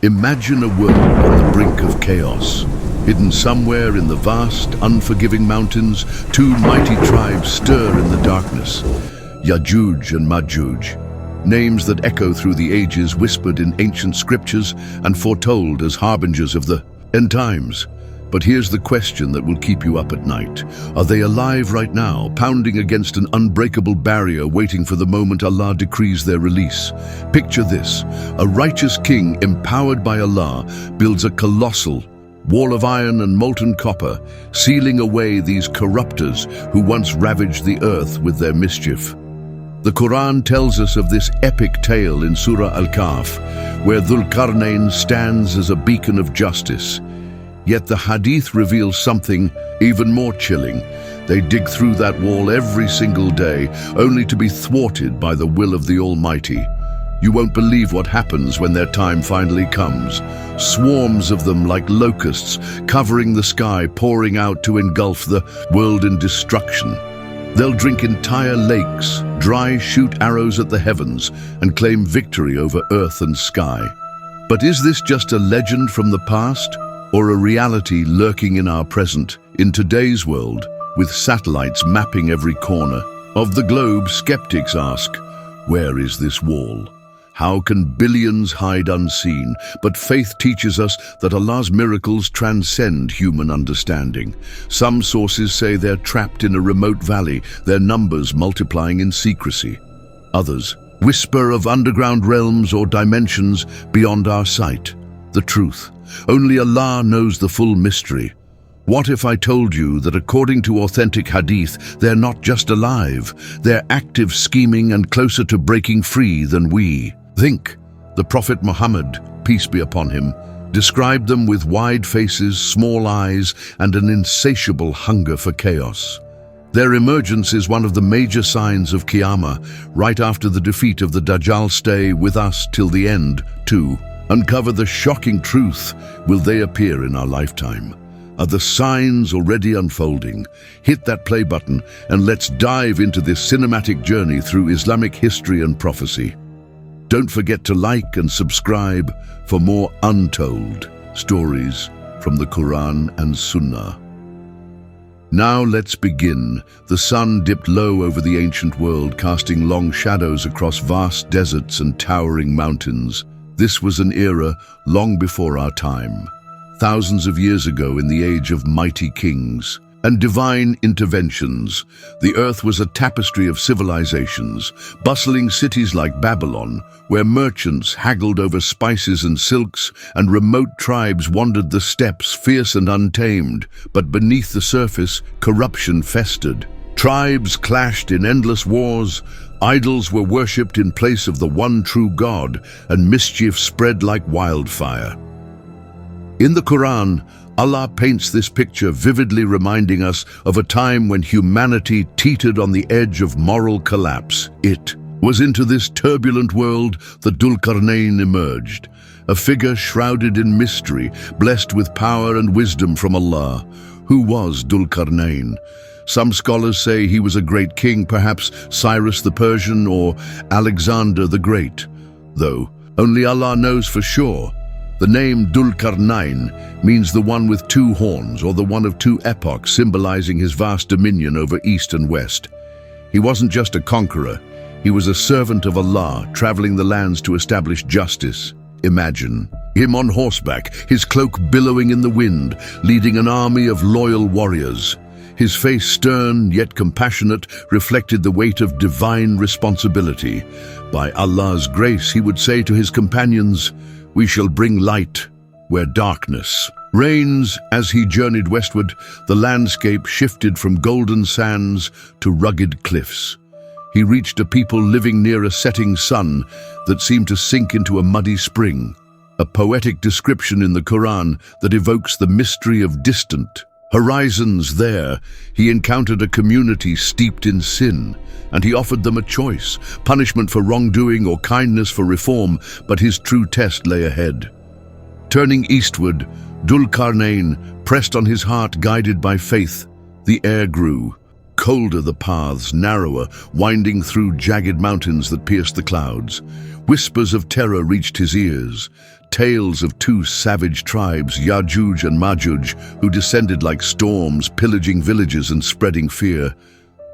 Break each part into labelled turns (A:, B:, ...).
A: Imagine a world on the brink of chaos. Hidden somewhere in the vast, unforgiving mountains, two mighty tribes stir in the darkness. Yajuj and Majuj, names that echo through the ages, whispered in ancient scriptures and foretold as harbingers of the end times. But here's the question that will keep you up at night. Are they alive right now, pounding against an unbreakable barrier, waiting for the moment Allah decrees their release? Picture this: a righteous king, empowered by Allah, builds a colossal wall of iron and molten copper, sealing away these corruptors who once ravaged the earth with their mischief. The Quran tells us of this epic tale in Surah Al-Kahf, where Dhul-Qarnayn stands as a beacon of justice. Yet the Hadith reveals something even more chilling. They dig through that wall every single day, only to be thwarted by the will of the Almighty. You won't believe what happens when their time finally comes. Swarms of them like locusts, covering the sky, pouring out to engulf the world in destruction. They'll drink entire lakes, shoot arrows at the heavens, and claim victory over earth and sky. But is this just a legend from the past, or a reality lurking in our present? In today's world, with satellites mapping every corner of the globe, skeptics ask, where is this wall? How can billions hide unseen? But faith teaches us that Allah's miracles transcend human understanding. Some sources say they're trapped in a remote valley, their numbers multiplying in secrecy. Others whisper of underground realms or dimensions beyond our sight. The truth: only Allah knows the full mystery. What if I told you that according to authentic hadith, they're not just alive, they're active, scheming, and closer to breaking free than we? Think, the Prophet Muhammad, peace be upon him, described them with wide faces, small eyes, and an insatiable hunger for chaos. Their emergence is one of the major signs of Qiyamah, right after the defeat of the Dajjal. Stay with us till the end, to uncover the shocking truth. Will they appear in our lifetime? Are the signs already unfolding? Hit that play button and let's dive into this cinematic journey through Islamic history and prophecy. Don't forget to like and subscribe for more untold stories from the Quran and Sunnah. Now let's begin. The sun dipped low over the ancient world, casting long shadows across vast deserts and towering mountains. This was an era long before our time, thousands of years ago, in the age of mighty kings and divine interventions. The earth was a tapestry of civilizations, bustling cities like Babylon, where merchants haggled over spices and silks, and remote tribes wandered the steppes, fierce and untamed. But beneath the surface, corruption festered. Tribes clashed in endless wars, idols were worshipped in place of the one true God, and mischief spread like wildfire. In the Quran, Allah paints this picture vividly, reminding us of a time when humanity teetered on the edge of moral collapse. It was into this turbulent world that Dhul-Qarnayn emerged, a figure shrouded in mystery, blessed with power and wisdom from Allah. Who was Dhul-Qarnayn? Some scholars say he was a great king, perhaps Cyrus the Persian or Alexander the Great, though only Allah knows for sure. The name Dhul-Qarnayn means the one with two horns, or the one of two epochs, symbolizing his vast dominion over east and west. He wasn't just a conqueror, he was a servant of Allah, traveling the lands to establish justice. Imagine him on horseback, his cloak billowing in the wind, leading an army of loyal warriors. His face, stern yet compassionate, reflected the weight of divine responsibility. By Allah's grace, he would say to his companions, "We shall bring light where darkness reigns." As he journeyed westward, the landscape shifted from golden sands to rugged cliffs. He reached a people living near a setting sun that seemed to sink into a muddy spring, a poetic description in the Quran that evokes the mystery of distant horizons. There, he encountered a community steeped in sin, and he offered them a choice: punishment for wrongdoing or kindness for reform. But his true test lay ahead. Turning eastward, Dhul-Qarnayn pressed on his heart, guided by faith. The air grew colder, the paths narrower, winding through jagged mountains that pierced the clouds. Whispers of terror reached his ears, Tales of two savage tribes, Yajuj and Majuj, who descended like storms, pillaging villages and spreading fear.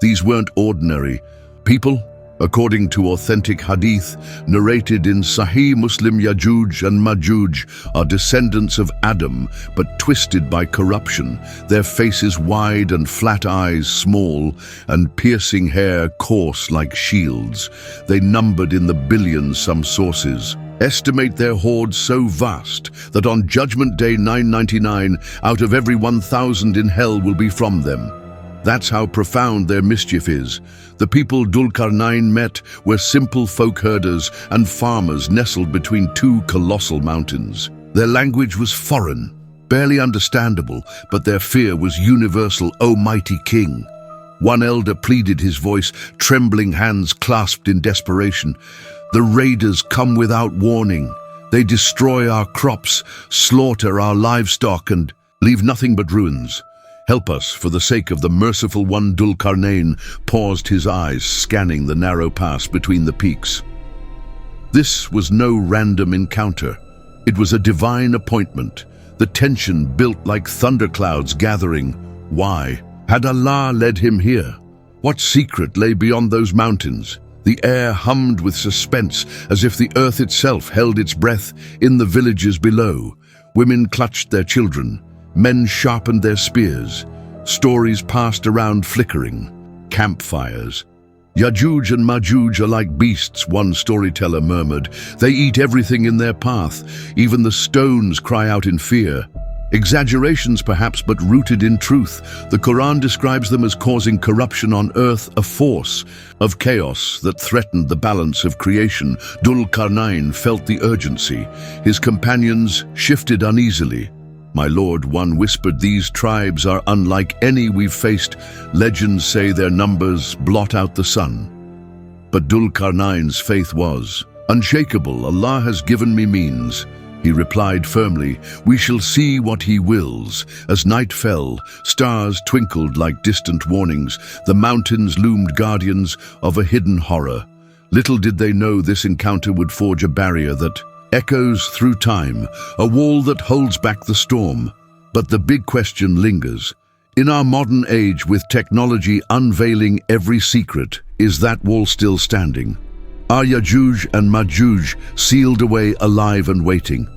A: These weren't ordinary people. According to authentic Hadith, narrated in Sahih Muslim, Yajuj and Majuj are descendants of Adam, but twisted by corruption, their faces wide and flat eyes small, and piercing hair coarse like shields. They numbered in the billions, some sources estimate their hordes so vast that on Judgment Day 999 out of every 1,000 in hell will be from them. That's how profound their mischief is. The people Dhul-Qarnayn met were simple folk herders and farmers nestled between two colossal mountains. Their language was foreign, barely understandable, but their fear was universal. O mighty king! One elder pleaded, his voice, trembling hands clasped in desperation. The raiders come without warning. They destroy our crops, slaughter our livestock, and leave nothing but ruins. Help us, for the sake of the merciful one. Dhul-Qarnayn paused, his eyes scanning the narrow pass between the peaks. This was no random encounter. It was a divine appointment. The tension built like thunderclouds gathering. Why? Had Allah led him here? What secret lay beyond those mountains? The air hummed with suspense, as if the earth itself held its breath. In the villages below, women clutched their children. Men sharpened their spears. Stories passed around flickering campfires. Yajuj and Majuj are like beasts, one storyteller murmured. They eat everything in their path. Even the stones cry out in fear. Exaggerations perhaps, but rooted in truth. The Quran describes them as causing corruption on earth, a force of chaos that threatened the balance of creation. Dhul-Qarnayn felt the urgency. His companions shifted uneasily. My lord, one whispered, these tribes are unlike any we've faced. Legends say their numbers blot out the sun. But Dhul-Qarnayn's faith was unshakable. Allah has given me means. He replied firmly, we shall see what he wills. As night fell, stars twinkled like distant warnings. The mountains loomed guardians of a hidden horror. Little did they know this encounter would forge a barrier that echoes through time, a wall that holds back the storm. But the big question lingers. In our modern age, with technology unveiling every secret, is that wall still standing? Are Yajuj and Majuj sealed away, alive and waiting?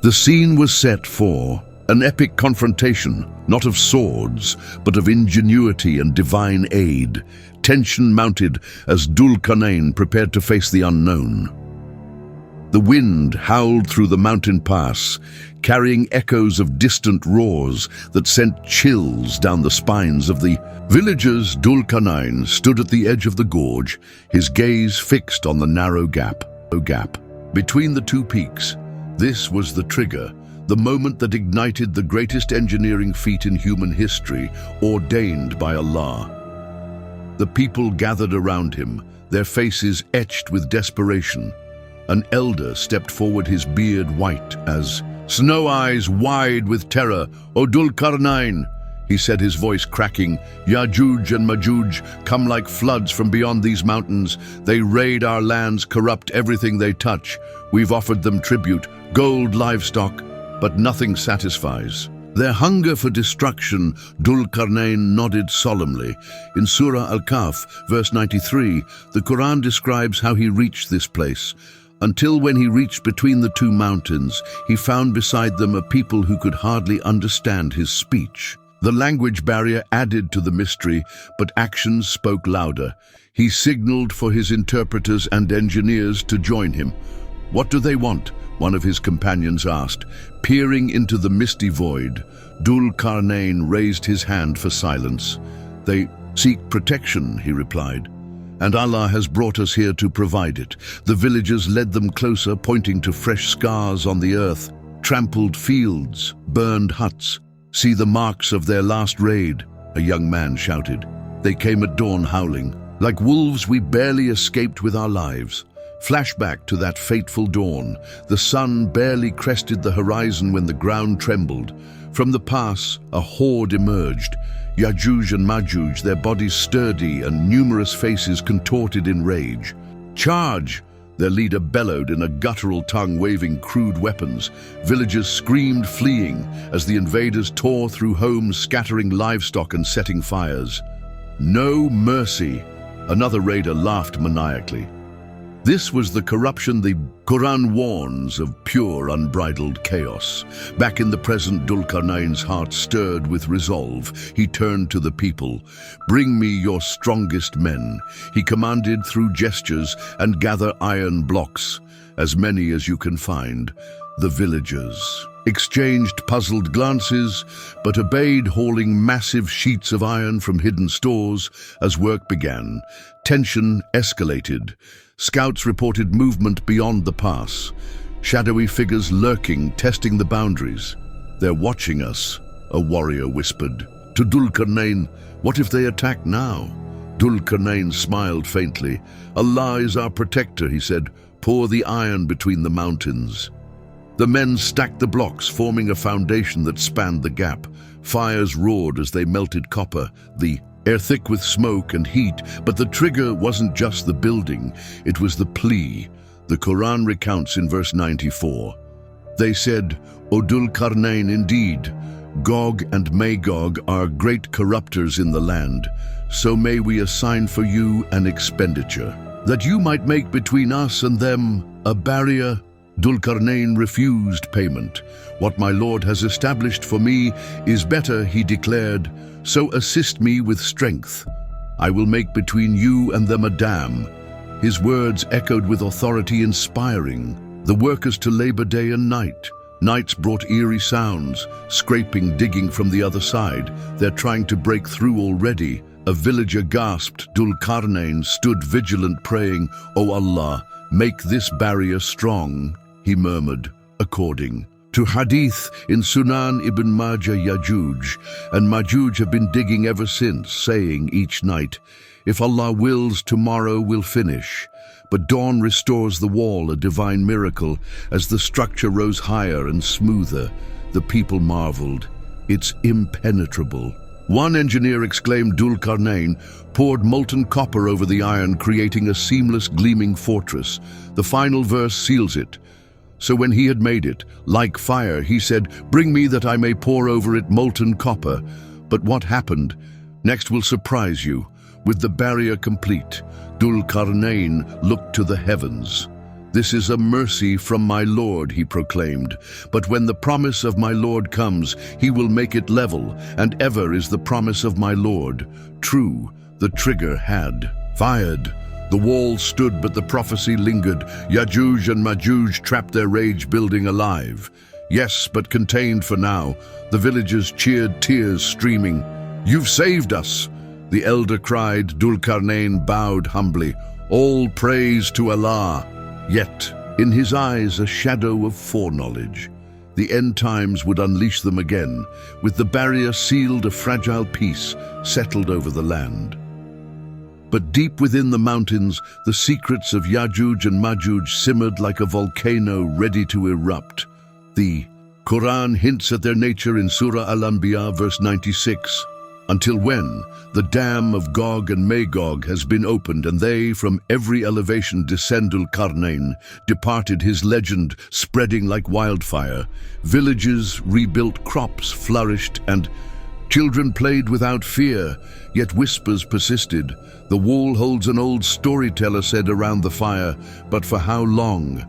A: The scene was set for an epic confrontation, not of swords, but of ingenuity and divine aid. Tension mounted as Dhul-Qarnayn prepared to face the unknown. The wind howled through the mountain pass, carrying echoes of distant roars that sent chills down the spines of the villagers. Dhul-Qarnayn stood at the edge of the gorge, his gaze fixed on the narrow gap between the two peaks. This was the trigger, the moment that ignited the greatest engineering feat in human history, ordained by Allah. The people gathered around him, their faces etched with desperation. An elder stepped forward, his beard white as snow, eyes wide with terror. O Dhul-Qarnayn, he said, his voice cracking, Yajuj and Majuj come like floods from beyond these mountains. They raid our lands, corrupt everything they touch. We've offered them tribute, gold, livestock, but nothing satisfies their hunger for destruction. Dhul-Qarnayn nodded solemnly. In Surah Al-Kahf, verse 93, the Quran describes how he reached this place. Until when he reached between the two mountains, he found beside them a people who could hardly understand his speech. The language barrier added to the mystery, but actions spoke louder. He signaled for his interpreters and engineers to join him. What do they want? One of his companions asked. Peering into the misty void, Dhul-Qarnayn raised his hand for silence. They seek protection, he replied, and Allah has brought us here to provide it. The villagers led them closer, pointing to fresh scars on the earth, trampled fields, burned huts. See the marks of their last raid, a young man shouted. They came at dawn howling. Like wolves, we barely escaped with our lives. Flashback to that fateful dawn. The sun barely crested the horizon when the ground trembled. From the pass, a horde emerged. Yajuj and Majuj, their bodies sturdy and numerous faces contorted in rage. Charge! Their leader bellowed in a guttural tongue, waving crude weapons. Villagers screamed, fleeing, as the invaders tore through homes, scattering livestock and setting fires. No mercy, another raider laughed maniacally. This was the corruption the Quran warns of, pure, unbridled chaos. Back in the present, Dhul-Qarnayn's heart stirred with resolve. He turned to the people. "Bring me your strongest men," he commanded through gestures, "and gather iron blocks, as many as you can find." The villagers exchanged puzzled glances, but obeyed, hauling massive sheets of iron from hidden stores. As work began, tension escalated. Scouts reported movement beyond the pass, shadowy figures lurking, testing the boundaries. "They're watching us," a warrior whispered. To Dhul-Qarnayn, "What if they attack now?" Dhul-Qarnayn smiled faintly. "Allah is our protector," he said. "Pour the iron between the mountains." The men stacked the blocks, forming a foundation that spanned the gap. Fires roared as they melted copper, the air thick with smoke and heat, but the trigger wasn't just the building, it was the plea. The Quran recounts in verse 94. They said, "O Dhul-Qarnayn, indeed, Gog and Magog are great corruptors in the land, so may we assign for you an expenditure, that you might make between us and them a barrier." Dhul-Qarnayn refused payment. "What my Lord has established for me is better," he declared, "so assist me with strength. I will make between you and them a dam." His words echoed with authority, inspiring the workers to labor day and night. Nights brought eerie sounds, scraping, digging from the other side. "They're trying to break through already." A villager gasped. Dhul-Qarnayn stood vigilant, praying, "O Allah, make this barrier strong," he murmured, according to Hadith in Sunan Ibn Majah. Yajuj and Majuj have been digging ever since, saying each night, "If Allah wills, tomorrow we'll finish." But dawn restores the wall, a divine miracle. As the structure rose higher and smoother, the people marveled. "It's impenetrable." One engineer exclaimed. Dhul-Qarnayn poured molten copper over the iron, creating a seamless, gleaming fortress. The final verse seals it. So when he had made it, like fire, he said, "Bring me that I may pour over it molten copper." But what happened next will surprise you. With the barrier complete, Dhul-Qarnayn looked to the heavens. "This is a mercy from my Lord," he proclaimed. "But when the promise of my Lord comes, he will make it level, and ever is the promise of my Lord true." The trigger had fired. The wall stood, but the prophecy lingered. Yajuj and Majuj trapped their rage building alive. Yes, but contained for now. The villagers cheered, tears streaming. "You've saved us," the elder cried. Dhul-Qarnayn bowed humbly. "All praise to Allah." Yet, in his eyes, a shadow of foreknowledge. The end times would unleash them again. With the barrier sealed, a fragile peace settled over the land. But deep within the mountains, the secrets of Yajuj and Majuj simmered like a volcano ready to erupt. The Quran hints at their nature in Surah Al-Anbiya, verse 96. "Until when the dam of Gog and Magog has been opened, and they from every elevation descend." Dhul-Qarnayn departed, his legend spreading like wildfire. Villages rebuilt, crops flourished, and children played without fear. Yet whispers persisted. "The wall holds an old storyteller," said around the fire. But for how long?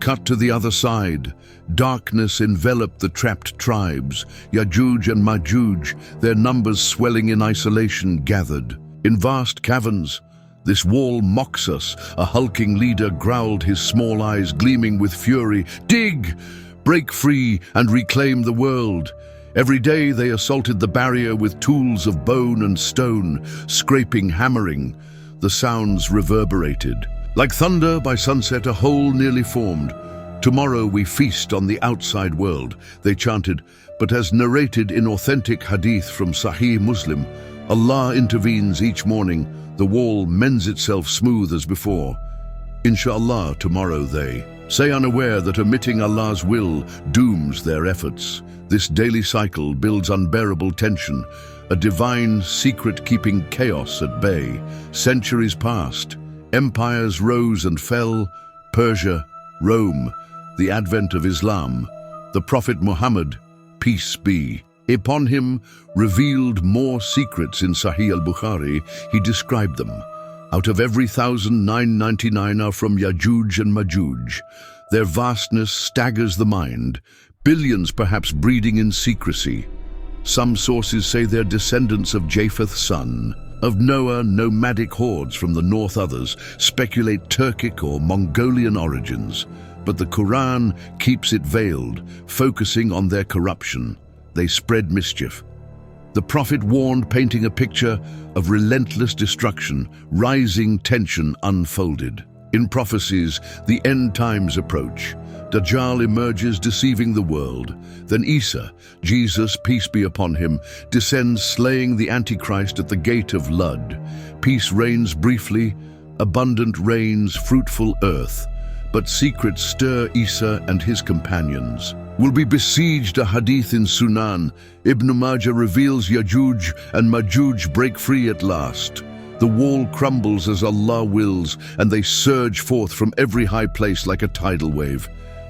A: Cut to the other side. Darkness enveloped the trapped tribes. Yajuj and Majuj, their numbers swelling in isolation, gathered in vast caverns. "This wall mocks us," a hulking leader growled, his small eyes gleaming with fury. "Dig! Break free and reclaim the world." Every day they assaulted the barrier with tools of bone and stone, scraping, hammering. The sounds reverberated. Like thunder by sunset, a hole nearly formed. "Tomorrow we feast on the outside world," they chanted. But as narrated in authentic Hadith from Sahih Muslim, Allah intervenes each morning. The wall mends itself smooth as before. "Inshallah, tomorrow," they say, unaware that omitting Allah's will dooms their efforts. This daily cycle builds unbearable tension, a divine secret keeping chaos at bay. Centuries passed, empires rose and fell, Persia, Rome, the advent of Islam, the Prophet Muhammad, peace be upon him, revealed more secrets in Sahih al-Bukhari. He described them. Out of every 1,999 are from Yajuj and Majuj. Their vastness staggers the mind, billions perhaps breeding in secrecy. Some sources say they're descendants of Japheth's son, of Noah, nomadic hordes from the north. Others speculate Turkic or Mongolian origins, but the Quran keeps it veiled, focusing on their corruption. They spread mischief. The Prophet warned, painting a picture of relentless destruction, rising tension unfolded. In prophecies, the end times approach. Dajjal emerges, deceiving the world. Then Isa, Jesus, peace be upon him, descends, slaying the Antichrist at the gate of Lud. Peace reigns briefly, abundant rains, fruitful earth. But secrets stir. Isa and his companions will be besieged. A hadith in Sunan Ibn Majah reveals Yajuj and Majuj break free at last. The wall crumbles as Allah wills, and they surge forth from every high place like a tidal wave.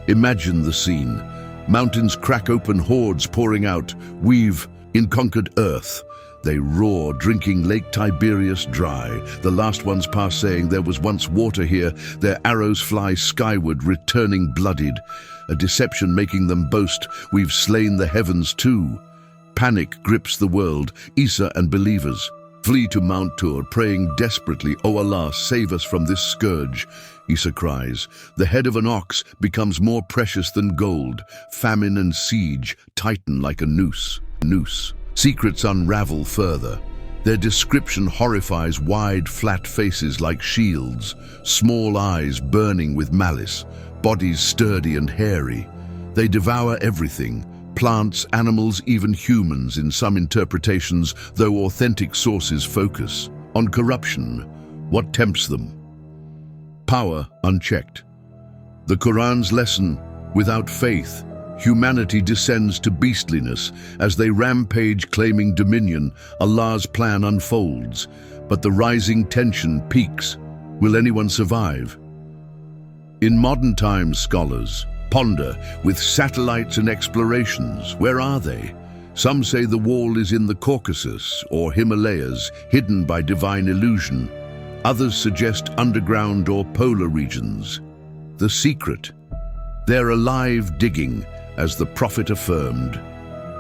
A: Imagine the scene. Mountains crack open, hordes pouring out, weave in conquered earth. They roar, drinking Lake Tiberias dry. The last ones pass, saying, "There was once water here." Their arrows fly skyward, returning bloodied. A deception making them boast, "We've slain the heavens too." Panic grips the world. Isa and believers flee to Mount Tur, praying desperately, "O Allah, save us from this scourge." Isa cries. The head of an ox becomes more precious than gold. Famine and siege tighten like a noose. Secrets unravel further. Their description horrifies: wide, flat faces like shields, small eyes burning with malice, bodies sturdy and hairy. They devour everything, plants, animals, even humans in some interpretations, though authentic sources focus on corruption. What tempts them? Power unchecked. The Quran's lesson: without faith, humanity descends to beastliness. As they rampage, claiming dominion, Allah's plan unfolds. But the rising tension peaks. Will anyone survive? In modern times, scholars ponder, with satellites and explorations, where are they? Some say the wall is in the Caucasus or Himalayas, hidden by divine illusion. Others suggest underground or polar regions. The secret: they're alive, digging, as the Prophet affirmed.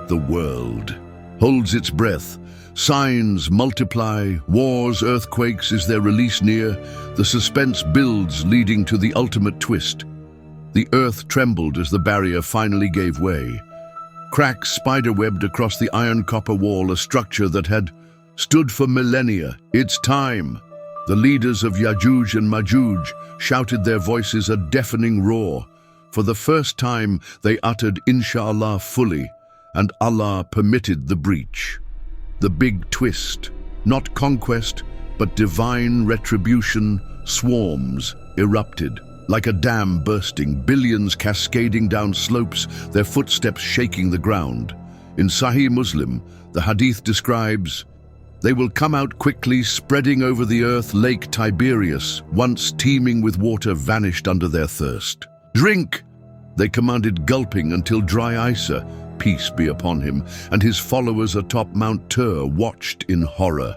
A: The world holds its breath. Signs multiply, wars, earthquakes. Is their release near? The suspense builds, leading to the ultimate twist. The earth trembled as the barrier finally gave way. Cracks spiderwebbed across the iron-copper wall, a structure that had stood for millennia. It's time. The leaders of Yajuj and Majuj shouted, their voices a deafening roar. For the first time, they uttered Inshallah fully, and Allah permitted the breach. The big twist: not conquest, but divine retribution. Swarms erupted, like a dam bursting, billions cascading down slopes, their footsteps shaking the ground. In Sahih Muslim, the Hadith describes, "They will come out quickly, spreading over the earth. Lake Tiberias, once teeming with water, vanished under their thirst. Drink!" They commanded, gulping until dry. Isa, peace be upon him, and his followers atop Mount Tur watched in horror.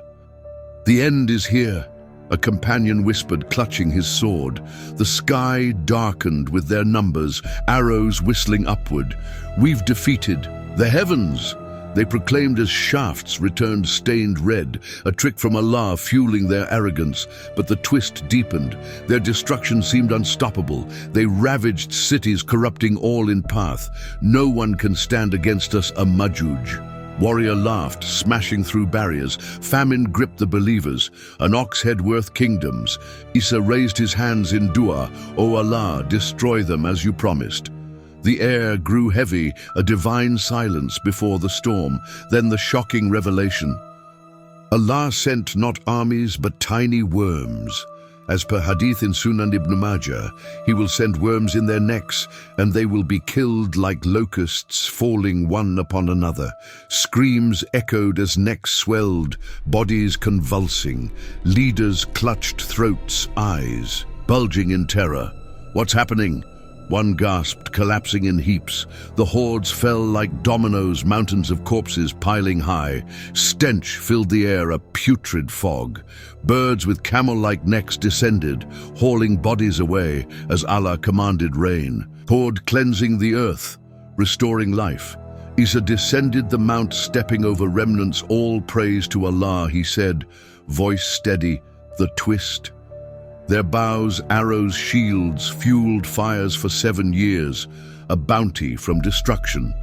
A: "The end is here," a companion whispered, clutching his sword. The sky darkened with their numbers, arrows whistling upward. "We've defeated the heavens," they proclaimed as shafts returned stained red, a trick from Allah fueling their arrogance. But the twist deepened. Their destruction seemed unstoppable. They ravaged cities, corrupting all in path. "No one can stand against us, a Majuj." Warrior laughed, smashing through barriers. Famine gripped the believers, an ox head worth kingdoms. Isa raised his hands in dua, "O Allah, destroy them as you promised." The air grew heavy, a divine silence before the storm. Then the shocking revelation: Allah sent not armies but tiny worms. As per Hadith in Sunan Ibn Majah, He will send worms in their necks, and they will be killed like locusts, falling one upon another. Screams echoed as necks swelled, bodies convulsing. Leaders clutched throats, eyes bulging in terror. What's happening? One gasped, collapsing in heaps. The hordes fell like dominoes, mountains of corpses piling high. Stench filled the air, a putrid fog. Birds with camel-like necks descended, hauling bodies away as Allah commanded rain. Horde cleansing the earth, restoring life. Isa descended the mount, stepping over remnants. All praise to Allah, he said, voice steady, the twist. Their bows, arrows, shields fueled fires for 7 years, a bounty from destruction.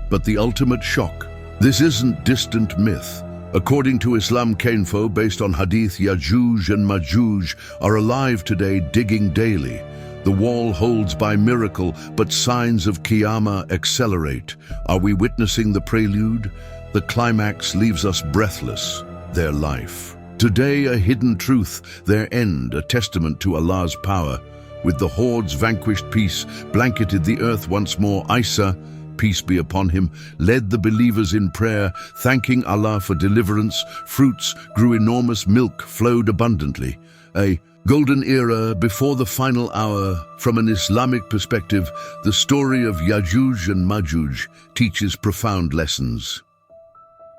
A: But the ultimate shock, this isn't distant myth. According to Islam Kainfo, based on Hadith, Yajuj and Majuj are alive today, digging daily. The wall holds by miracle, but signs of Qiyamah accelerate. Are we witnessing the prelude? The climax leaves us breathless, their life. Today, a hidden truth, their end, a testament to Allah's power. With the hordes vanquished, peace blanketed the earth once more. Isa, peace be upon him, led the believers in prayer, thanking Allah for deliverance. Fruits grew enormous, milk flowed abundantly. A golden era before the final hour. From an Islamic perspective, the story of Yajuj and Majuj teaches profound lessons.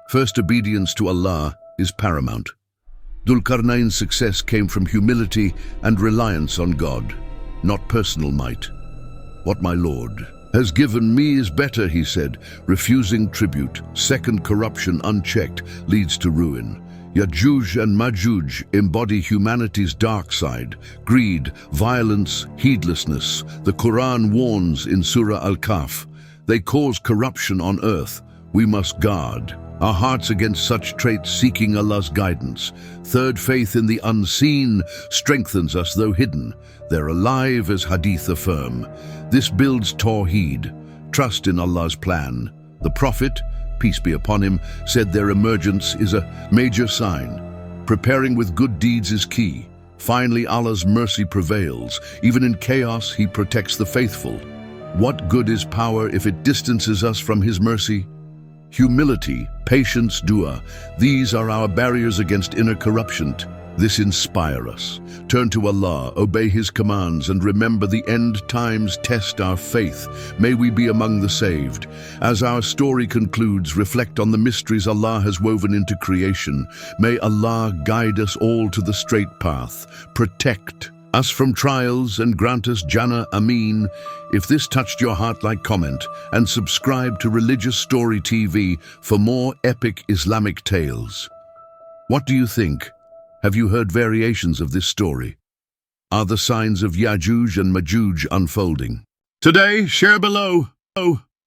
A: First, obedience to Allah is paramount. Dhul-Qarnayn's success came from humility and reliance on God, not personal might. What my Lord has given me is better, he said, refusing tribute. Second, corruption unchecked leads to ruin. Yajuj and Majuj embody humanity's dark side, greed, violence, heedlessness. The Quran warns in Surah Al-Kahf, they cause corruption on earth. We must guard our hearts against such traits, seeking Allah's guidance. Third, faith in the unseen strengthens us though hidden. They're alive as Hadith affirm. This builds Tawheed, trust in Allah's plan. The Prophet, peace be upon him, said their emergence is a major sign. Preparing with good deeds is key. Finally, Allah's mercy prevails. Even in chaos, he protects the faithful. What good is power if it distances us from his mercy? Humility, patience, dua, these are our barriers against inner corruption. This inspire us. Turn to Allah, obey his commands, and remember the end times test our faith. May we be among the saved. As our story concludes, reflect on the mysteries Allah has woven into creation. May Allah guide us all to the straight path. Protect us from trials and grant us Jannah, Ameen. If this touched your heart, like, comment, and subscribe to Religious Story TV for more epic Islamic tales. What do you think? Have you heard variations of this story? Are the signs of Yajuj and Majuj unfolding? Today, share below.